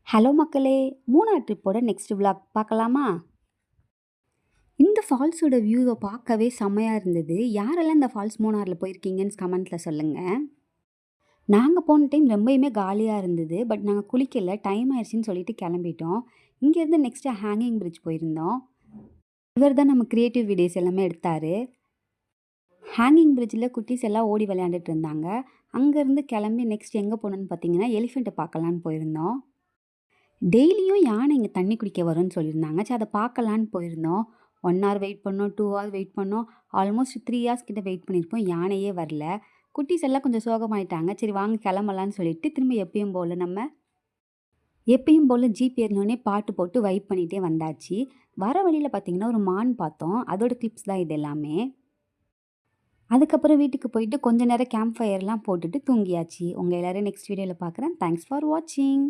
Hello மக்களே! Munnar ட்ரிப்போட next vlog பார்க்கலாமா? இந்த ஃபால்ஸோட வியூவ பார்க்கவே செம்மையா இருந்தது. யாரெல்லாம் இந்த ஃபால்ஸ் மூணார்ல போயிருக்கீங்கன்னு கமெண்ட்ல சொல்லுங்க. நாங்க போன டைம் ரொம்பயுமே காலியா இருந்தது. பட் நாங்க குளிக்கல. டைம் ஆயிருச்சுன்னு சொல்லிட்டு கிளம்பிட்டோம். இங்கேருந்து நெக்ஸ்ட் ஹேங்கிங் பிரிட்ஜ் போயிருந்தோம். இவர் தான் நம்ம கிரியேட்டிவ் வீடியோஸ் எல்லாமே எடுத்தாரு. ஹேங்கிங் பிரிட்ஜில குட்டீஸ் எல்லாம் ஓடி விளையாண்டுட்டு இருந்தாங்க. அங்கேருந்து கிளம்பி நெக்ஸ்ட் எங்கே போனோம்னு பார்த்தீங்கன்னா, எலிஃபெண்ட்ட பார்க்கலான்னு போயிருந்தோம். டெய்லியும் யானை இங்க தண்ணி குடிக்க வரும்ன்னு சொல்லியிருந்தாங்க. சரி அத பார்க்கலான்னு போயிருந்தோம். 1 ஹவர் வெயிட் பண்ணோம், 2 ஹவர் வெயிட் பண்ணோம். ஆல்மோஸ்ட் 3 ஹார்ஸ் கிட்ட வெயிட் பண்ணியிருப்போம். யானையே வரல. குட்டீஸ் எல்லாம் கொஞ்சம் சோகமாயிட்டாங்க. சரி வாங்க கிளம்பலான்னு சொல்லிட்டு திரும்ப எப்பயும் போல ஜீப் ஏறினோனே பாட்டு போட்டு வைப் பண்ணிட்டே வந்தாச்சு. வர வழியில பார்த்தீங்கன்னா, ஒரு மான் பார்த்தோம். அதோட கிளிப்ஸ் தான் இது எல்லாமே. அதுக்கப்புறம் வீட்டுக்கு போயிட்டு கொஞ்ச நேரம் கேம்ப் ஃபயர்லாம் போட்டுட்டு தூங்கியாச்சு. உங்க எல்லாரையும் நெக்ஸ்ட் வீடியோல பார்க்குறேன். தேங்க்ஸ் ஃபார் வாட்சிங்.